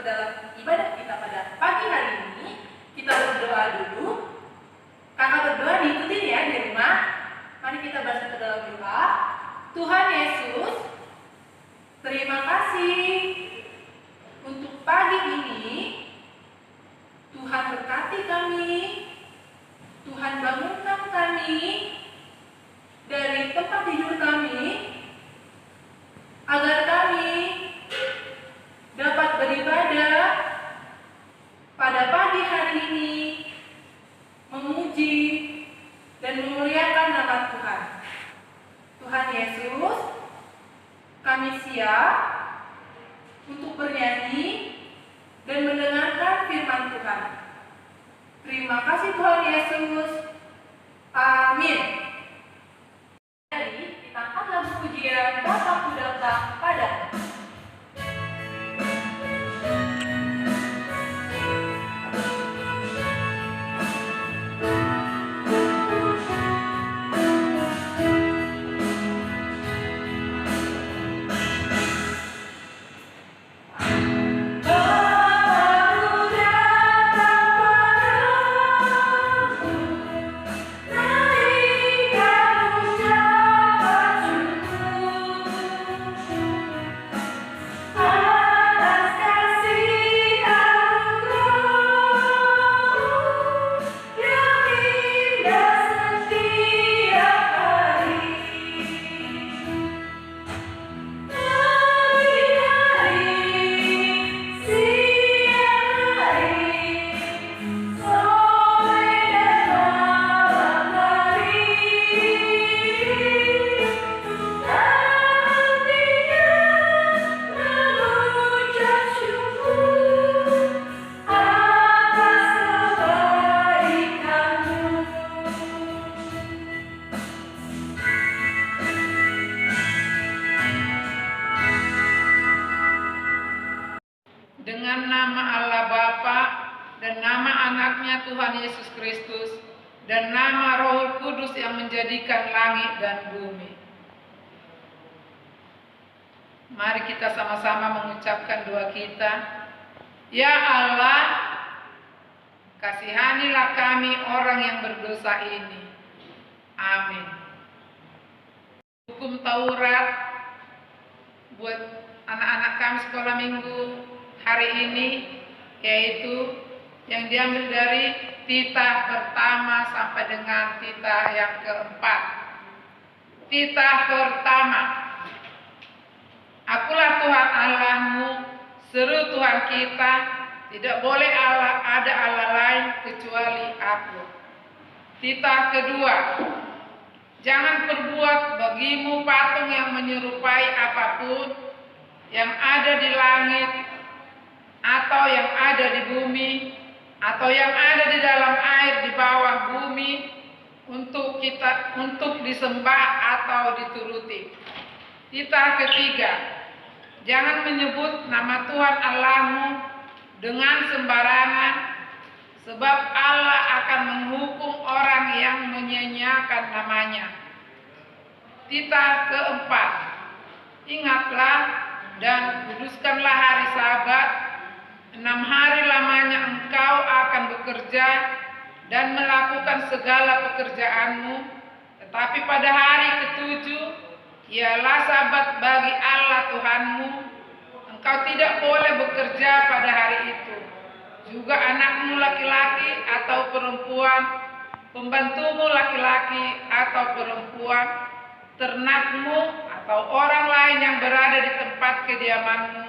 dalam ibadah kita pada pagi hari ini, kita berdoa dulu. Kakak berdoa diikutin ya di rumah. Mari kita baca ke dalam doa. Tuhan Yesus, terima kasih untuk pagi ini. Tuhan berkati kami. Tuhan bangunkan kami dari tempat tidur kami, agar kami dapat beribadah pada pagi hari ini, memuji dan memuliakan nama Tuhan. Tuhan Yesus, kami siap untuk bernyanyi dan mendengarkan firman Tuhan. Terima kasih Tuhan Yesus. Amin. Jadi, kita angkat lagu pujian Bapakku datang padamu. Dengan nama Allah Bapa dan nama anaknya Tuhan Yesus Kristus dan nama Roh Kudus yang menjadikan langit dan bumi. Mari kita sama-sama mengucapkan doa kita. Ya Allah, kasihanilah kami orang yang berdosa ini. Amin. Hukum Taurat buat anak-anak kami sekolah minggu hari ini, yaitu yang diambil dari titah pertama sampai dengan titah yang keempat. Titah pertama, Akulah Tuhan Allahmu, seru Tuhan kita, tidak boleh ada Allah lain kecuali Aku. Titah kedua, jangan perbuat bagimu patung yang menyerupai apapun yang ada di langit, atau yang ada di bumi, atau yang ada di dalam air di bawah bumi, untuk disembah atau dituruti. Titah ketiga, jangan menyebut nama Tuhan Allahmu dengan sembarangan, sebab Allah akan menghukum orang yang menyanyiakan namanya. Titah keempat, ingatlah dan kuduskanlah hari Sabat. 6 hari lamanya engkau akan bekerja dan melakukan segala pekerjaanmu, tetapi pada hari ketujuh ialah Sabat bagi Allah Tuhanmu. Engkau tidak boleh bekerja pada hari itu. Juga anakmu laki-laki atau perempuan, pembantumu laki-laki atau perempuan, ternakmu atau orang lain yang berada di tempat kediamanmu.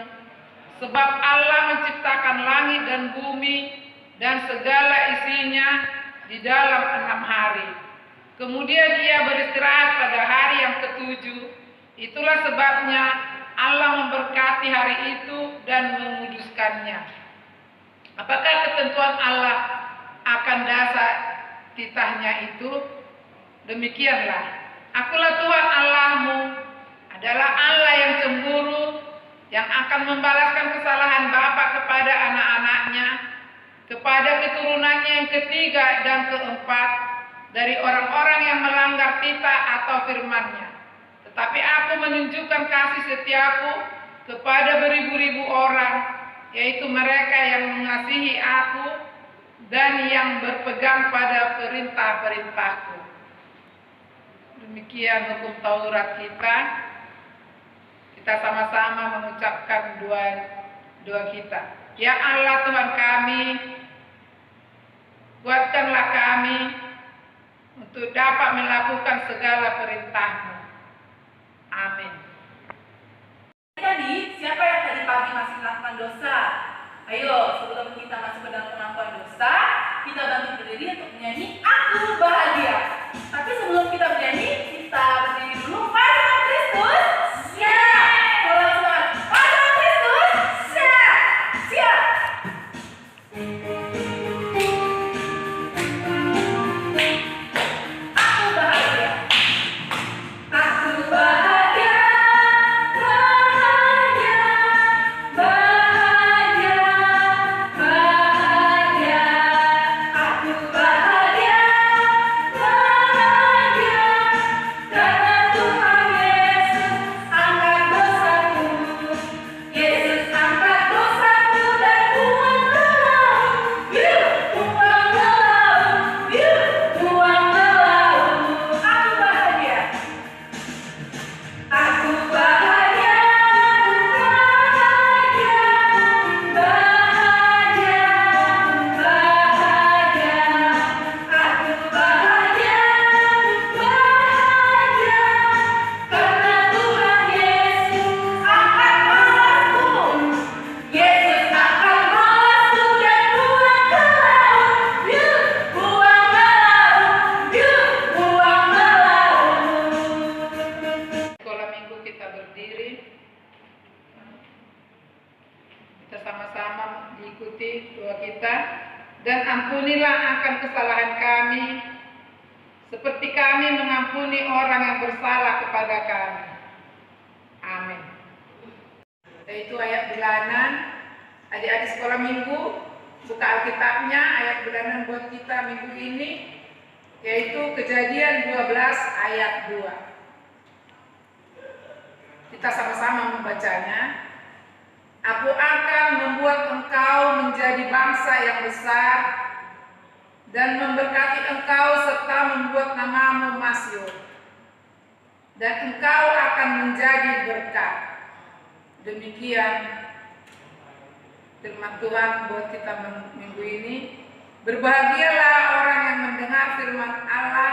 Sebab Allah menciptakan langit dan bumi dan segala isinya di dalam 6 hari. Kemudian Ia beristirahat pada hari yang ketujuh. Itulah sebabnya Allah memberkati hari itu dan menguduskannya. Apakah ketentuan Allah akan dasar titahnya itu? Demikianlah, Akulah Tuhan Allahmu, adalah Allah yang cemburu, yang akan membalaskan kesalahan bapa kepada anak-anaknya, kepada keturunannya yang ketiga dan keempat, dari orang-orang yang melanggar titah atau firman-Nya. Tetapi Aku menunjukkan kasih setiaku kepada beribu-ribu orang, yaitu mereka yang mengasihi aku dan yang berpegang pada perintah-perintahku. Demikian hukum Taurat kita. Kita sama-sama mengucapkan doa kita. Ya Allah Tuhan kami, kuatkanlah kami untuk dapat melakukan segala perintah-Mu. Amin. Tadi, siapa yang tadi pagi masih melakukan dosa? Ayo, sebelum kita masuk ke dalam pengakuan dosa, kita bantu berdiri untuk menyanyi Aku Bahagia. Tapi sebelum kita bernyanyi, kita berdiri dulu. Mari sama Kristus. Siap. Tolong semua. Mari sama Kristus. Siap. Siap. Aku bahagia. Aku bahagia. Bahagia. Bahagia. Bahagia. Aku bahagia. Bahagia. Karena Tuhan Yesus angkat dosaku. Yesus angkat dosaku dan buang ke laut. Buang ke laut. Buang ke laut. Aku bahagia. Aku bahagia. Bahagia. Bahagia. Bahagia. Aku bahagia. Bahagia. Karena Tuhan Yesus angkat dosaku. Yesus angkat dosaku dan buang ke laut. Buang ke laut. Buang ke laut. Sekolah minggu kita berdiri. Kita sama-sama diikuti doa kita. Dan ampunilah akan kesalahan kami, seperti kami mengampuni orang yang bersalah kepada kami. Amin. Yaitu ayat bulanan. Adik-adik sekolah minggu, buka Alkitabnya, ayat bulanan buat kita minggu ini, yaitu Kejadian 12 ayat 2. Kita sama-sama membacanya. Aku akan membuat engkau menjadi bangsa yang besar dan memberkati engkau serta membuat namamu masyhur. Dan engkau akan menjadi berkat. Demikian firman Tuhan buat kita minggu ini. Berbahagialah orang yang mendengar firman Allah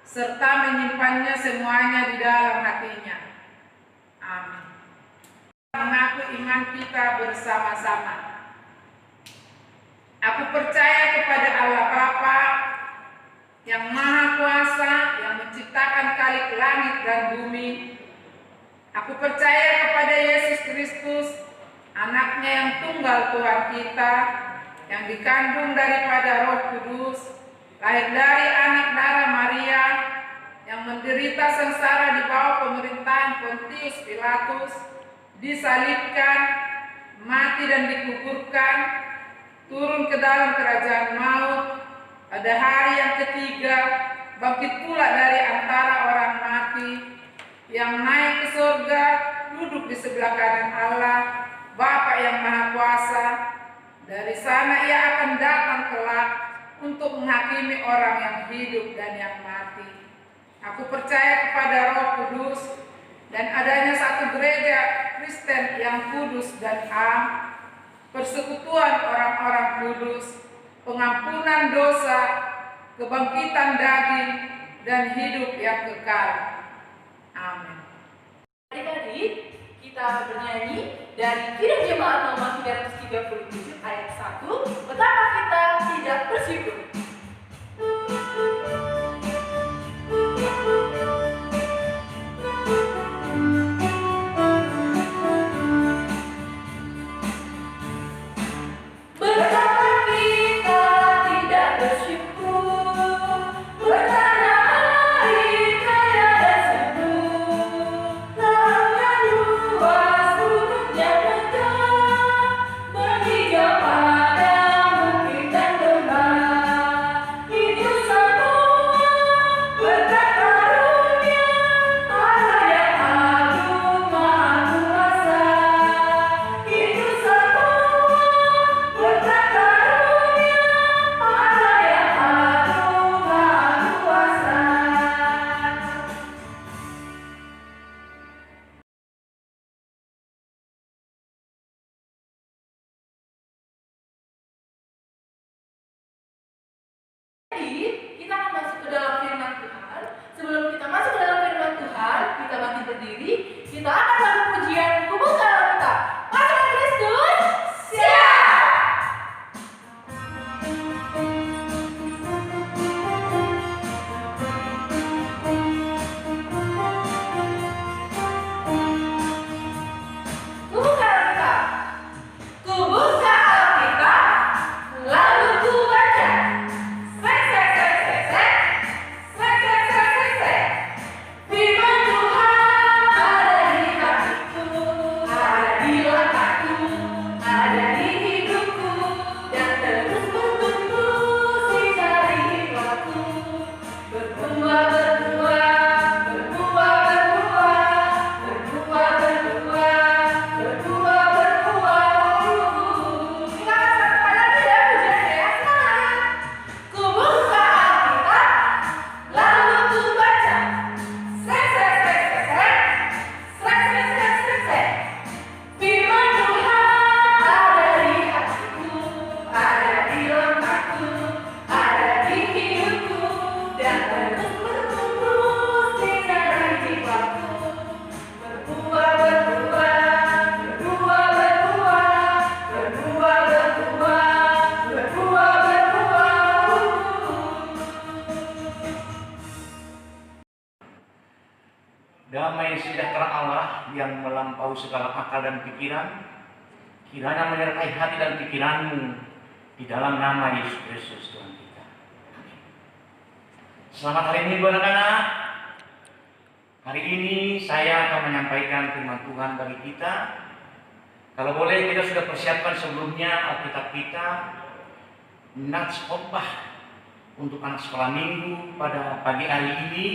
serta menyimpannya semuanya di dalam hatinya. Amin. Mengaku iman kita bersama-sama. Aku percaya kepada Allah Bapa yang Maha Kuasa, yang menciptakan kalik langit dan bumi. Aku percaya kepada Yesus Kristus, anaknya yang tunggal Tuhan kita, yang dikandung daripada Roh Kudus, lahir dari anak darah Maria, yang menderita sengsara di bawah pemerintahan Pontius Pilatus, disalibkan, mati dan dikuburkan, turun ke dalam kerajaan maut, pada hari yang ketiga bangkit pula dari antara orang mati, yang naik ke surga, duduk di sebelah kanan Allah, Bapa yang Maha Kuasa. Dari sana ia akan datang kelak untuk menghakimi orang yang hidup dan yang mati. Aku percaya kepada Roh Kudus dan adanya satu gereja Kristen yang kudus dan am, persekutuan orang-orang kudus, pengampunan dosa, kebangkitan daging, dan hidup yang kekal. Amin. Adik-adik, kita bernyanyi dari Kidung Jemaat nomor 337 ayat 1, betapa kita tidak bersyukur. Betapa kita tidak bersyukur, bertanya air kaya dan subur, lautan luas gunungnya megah, berhijau padang bukit dan lembah. yang melampaui segala akal dan pikiran, kiranya menyertai hati dan pikiranmu di dalam nama Yesus Kristus Tuhan kita. Amin. Selamat hari Minggu anak-anak. Hari ini saya akan menyampaikan firman Tuhan bagi kita. Kalau boleh kita sudah persiapkan sebelumnya Alkitab kita, nats khotbah untuk anak sekolah minggu pada pagi hari ini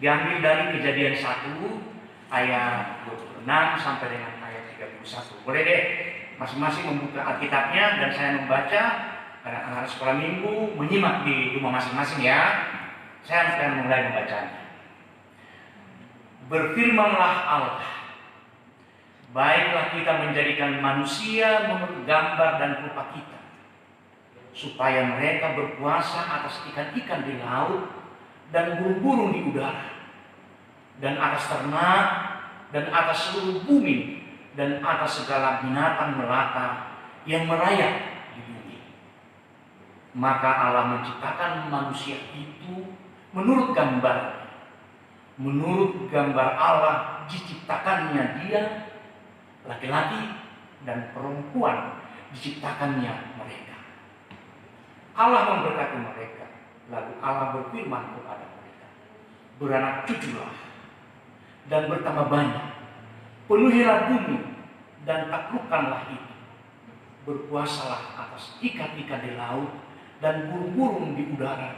diambil dari Kejadian 1 ayat 26 sampai dengan ayat 31. Boleh deh masing-masing membuka Alkitabnya dan saya membaca, anak-anak sekolah minggu menyimak di rumah masing-masing ya. Saya akan mulai membacanya. Berfirmanlah Allah, baiklah kita menjadikan manusia menurut gambar dan rupa kita, supaya mereka berkuasa atas ikan-ikan di laut dan burung-burung di udara, dan atas ternak, dan atas seluruh bumi, dan atas segala binatang melata yang merayap di bumi. Maka Allah menciptakan manusia itu menurut gambar. Menurut gambar Allah diciptakannya dia, laki-laki dan perempuan diciptakannya mereka. Allah memberkati mereka, lalu Allah berfirman kepada mereka, beranak cuculah dan bertambah banyak, penuhilah bumi dan taklukkanlah itu, berkuasalah atas ikan-ikan di laut dan burung-burung di udara,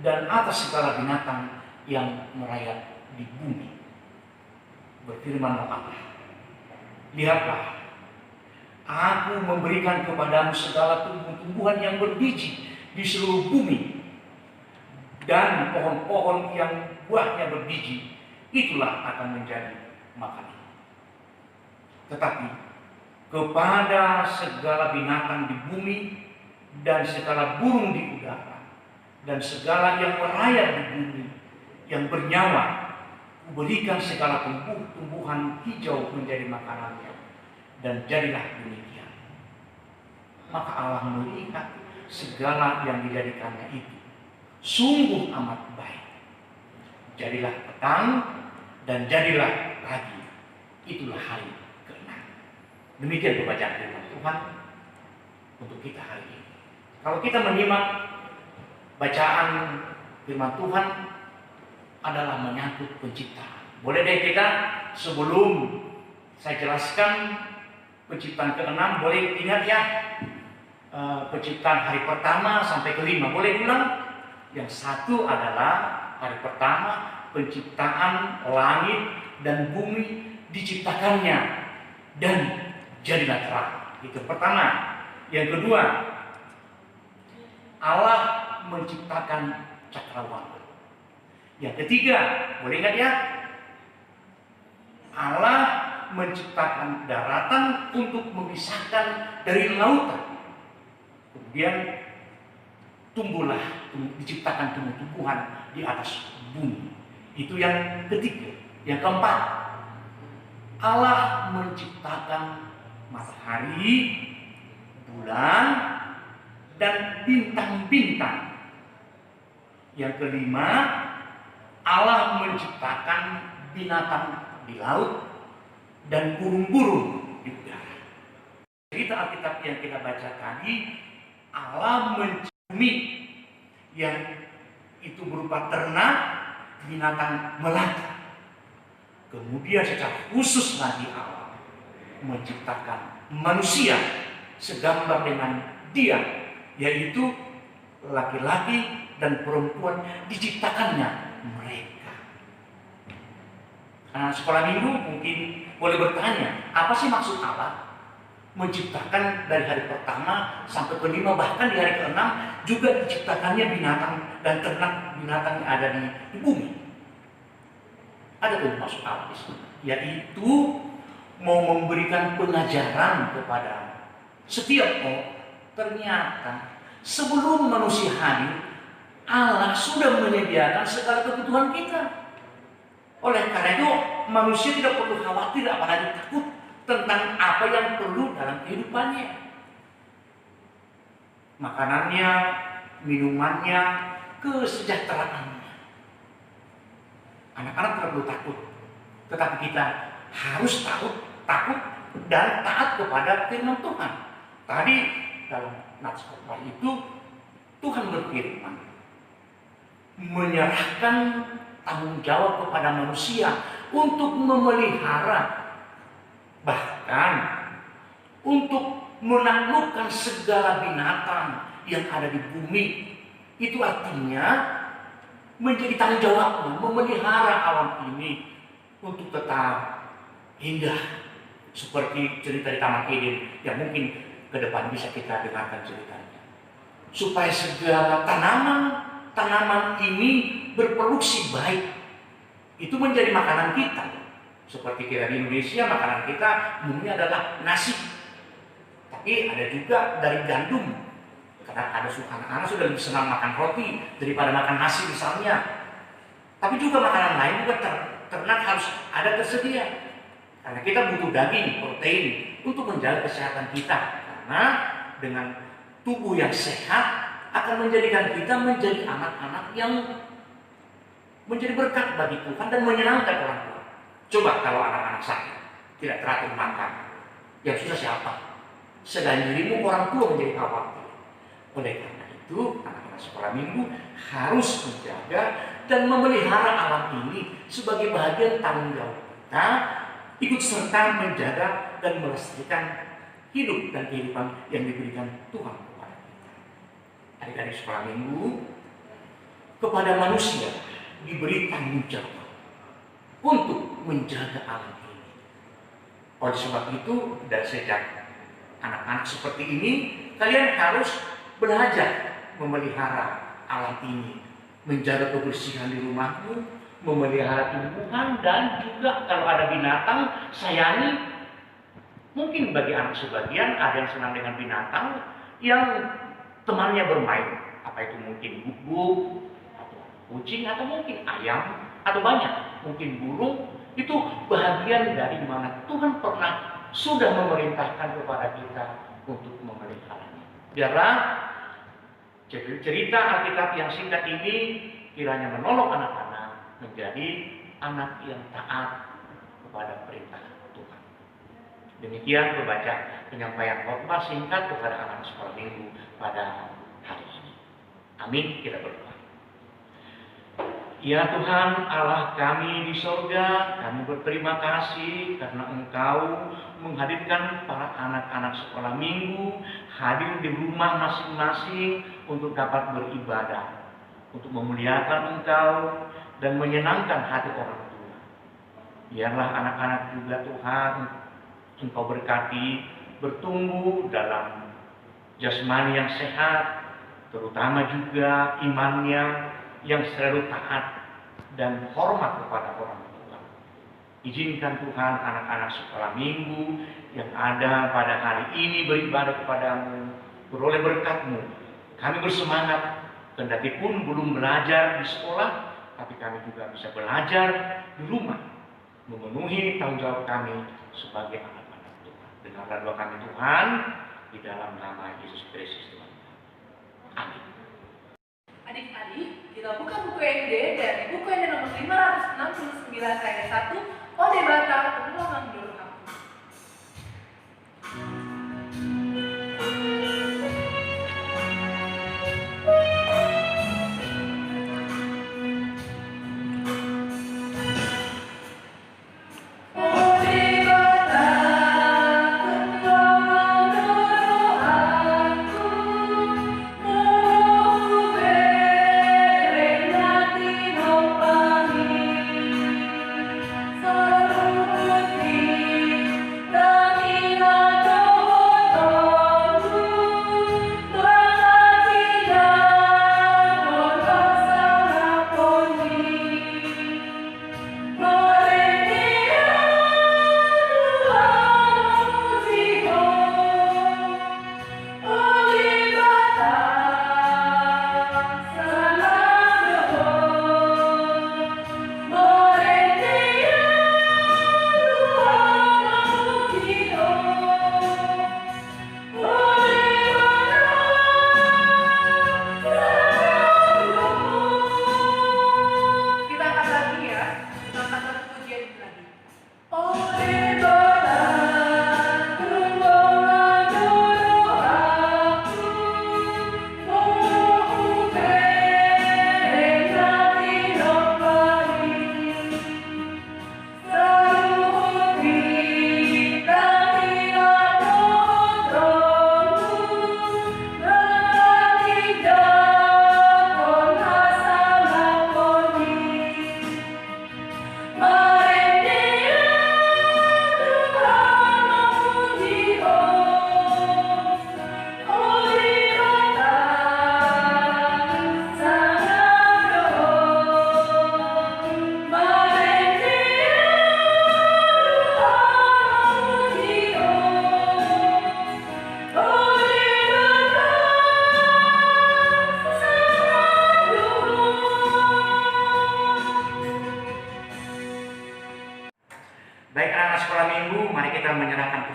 dan atas segala binatang yang merayap di bumi. Berfirmanlah Allah, lihatlah, aku memberikan kepadamu segala tumbuh-tumbuhan yang berbiji di seluruh bumi, dan pohon-pohon yang buahnya berbiji, itulah akan menjadi makanan. Tetapi kepada segala binatang di bumi, dan segala burung di udara, dan segala yang merayap di bumi, yang bernyawa, kuberikan segala tumbuhan hijau menjadi makanannya. Dan jadilah demikian. Maka Allah melihat segala yang dijadikannya itu sungguh amat baik. Jadilah petang dan jadilah pagi. Itulah hari ke-6. Demikian pembacaan firman Tuhan untuk kita hari ini. Kalau kita menyimak bacaan firman Tuhan adalah menyangkut penciptaan. Boleh deh kita sebelum saya jelaskan penciptaan ke-6, boleh ingat ya, penciptaan hari pertama sampai ke-5. Boleh ulang? Yang satu adalah hari pertama penciptaan langit dan bumi diciptakannya dan jadilah terang. Itu pertama. Yang kedua, Allah menciptakan cakrawala. Yang ketiga, boleh ingat ya, Allah menciptakan daratan untuk memisahkan dari lautan. Kemudian tumbuhlah, diciptakan tumbuh-tumbuhan di atas bumi. Itu yang ketiga. Yang keempat, Allah menciptakan matahari, bulan, dan bintang-bintang. Yang kelima, Allah menciptakan binatang di laut dan burung-burung di udara. Cerita Alkitab yang kita baca tadi, Allah menciptakan bumi yang itu berupa ternak, binatang melata. Kemudian secara khusus lagi Allah menciptakan manusia segambar dengan dia, yaitu laki-laki dan perempuan diciptakannya mereka. Sekolah minggu mungkin boleh bertanya, apa sih maksud Allah menciptakan dari hari pertama sampai ke-5, bahkan di hari ke-6 juga diciptakannya binatang dan ternak binatang yang ada di bumi? Ada tuh maksud Allah di sini, yaitu mau memberikan pengajaran kepada setiap orang. Ternyata sebelum manusia hadir, Allah sudah menyediakan segala kebutuhan kita. Oleh karena itu, manusia tidak perlu khawatir apalagi takut tentang apa yang perlu dalam kehidupannya. Makanannya, minumannya, kesejahteraannya. Anak-anak tidak perlu takut. Tetapi kita harus takut dan taat kepada firman Tuhan. Tadi dalam nats khotbah itu Tuhan berfirman menyerahkan tanggung jawab kepada manusia untuk memelihara, bahkan untuk menaklukkan segala binatang yang ada di bumi. Itu artinya menjadi tanggung jawabnya memelihara alam ini untuk tetap indah seperti cerita di Taman Eden yang mungkin ke depan bisa kita dengarkan ceritanya. Supaya segala tanaman ini berproduksi baik. Itu menjadi makanan kita. Seperti kita di Indonesia, makanan kita umumnya adalah nasi. Tapi ada juga dari gandum. Karena ada anak-anak sudah lebih senang makan roti daripada makan nasi misalnya. Tapi juga makanan lain juga ternak harus ada tersedia. Karena kita butuh daging, protein untuk menjaga kesehatan kita. Karena dengan tubuh yang sehat akan menjadikan kita menjadi anak-anak yang menjadi berkat bagi Tuhan dan menyenangkan orang tua. Coba kalau anak-anak sakit, tidak teratur makan, yang susah siapa? Selain dirimu, orang tua menjadi khawatir. Oleh karena itu, anak-anak sekolah minggu harus menjaga dan memelihara alam ini sebagai bagian tanggung jawab kita, ikut serta menjaga dan melestarikan hidup dan kehidupan yang diberikan Tuhan kepada kita. Adik-adik sekolah minggu, kepada manusia diberi tanggung jawab untuk menjaga alam ini. Oleh sebab itu, dari sejak anak-anak seperti ini, kalian harus belajar memelihara alam ini, menjaga kebersihan di rumahmu, memelihara tumbuhan, dan juga kalau ada binatang, sayangi. Mungkin bagi anak sebagian ada yang senang dengan binatang yang temannya bermain. Apa itu mungkin guguk, atau kucing, atau mungkin ayam, atau banyak, mungkin burung. Itu bahagian dari mana Tuhan pernah sudah memerintahkan kepada kita untuk memeliharanya. Biarlah cerita Alkitab yang singkat ini kiranya menolong anak-anak menjadi anak yang taat kepada perintah Tuhan. Demikian membaca penyampaian khotbah singkat kepada anak sekolah minggu pada hari ini. Amin. Kita berdoa. Ya Tuhan Allah kami di sorga, kami berterima kasih karena Engkau menghadirkan para anak-anak sekolah minggu hadir di rumah masing-masing untuk dapat beribadah, untuk memuliakan Engkau dan menyenangkan hati orang tua. Biarlah anak-anak juga Tuhan Engkau berkati bertumbuh dalam jasmani yang sehat, terutama juga imannya yang selalu taat dan hormat kepada orang tua. Izinkan Tuhan anak-anak sekolah minggu yang ada pada hari ini beribadah kepadamu, beroleh berkat-Mu. Kami bersemangat, kendati pun belum belajar di sekolah, tapi kami juga bisa belajar di rumah, memenuhi tanggung jawab kami sebagai anak-anak Tuhan. Dengarlah doa kami Tuhan, di dalam nama Yesus Kristus Tuhan. Amin. Adik-adik, kita buka buku ND dari buku ND nomor 569 ayat 1, Ode Bata Penolongan Dulu Aku. Thank you.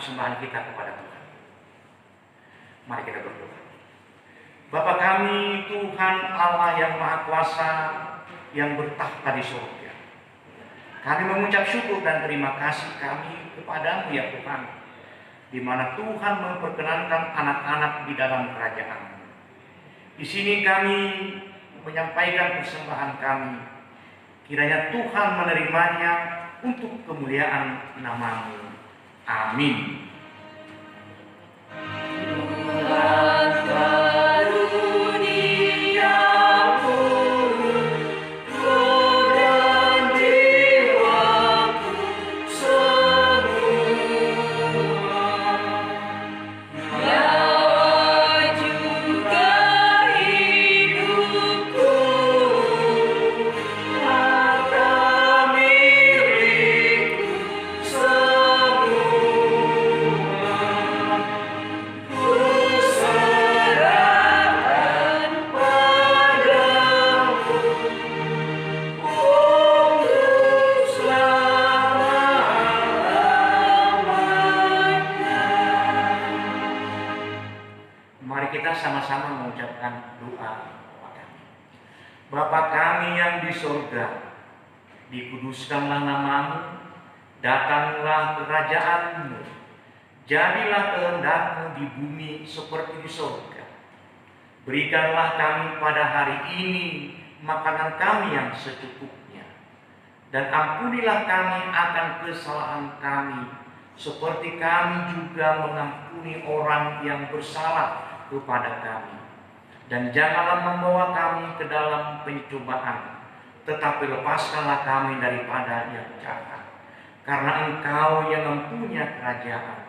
persembahan kita kepada Tuhan. Mari kita berdoa. Bapa kami, Tuhan Allah yang Maha Kuasa, yang bertakhta di surga, kami mengucap syukur dan terima kasih kami kepadamu ya Tuhan, di mana Tuhan memperkenankan anak-anak di dalam kerajaan. Di sini kami menyampaikan persembahan kami. Kiranya Tuhan menerimanya untuk kemuliaan nama-Mu. Amin. Sama-sama mengucapkan doa Bapa kami. Bapa kami yang di surga, dikuduskanlah nama-Mu, datanglah kerajaan-Mu, jadilah kehendak-Mu di bumi seperti di surga. Berikanlah kami pada hari ini makanan kami yang secukupnya, dan ampunilah kami akan kesalahan kami, seperti kami juga mengampuni orang yang bersalah kepada kami. Dan janganlah membawa kami ke dalam pencobaan, tetapi lepaskanlah kami daripada yang jahat. Karena Engkau yang mempunyai kerajaan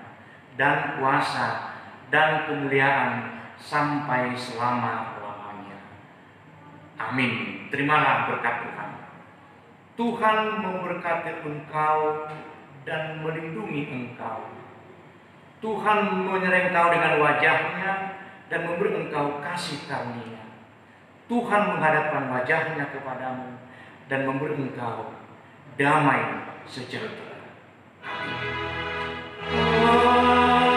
dan kuasa dan kemuliaan sampai selama-lamanya. Amin. Terimalah berkat Tuhan. Tuhan memberkati engkau dan melindungi engkau. Tuhan menyertai engkau dengan wajahnya dan memberi engkau kasih karunia. Tuhan menghadapkan wajahnya kepadamu dan memberi engkau damai sejahtera. Amin.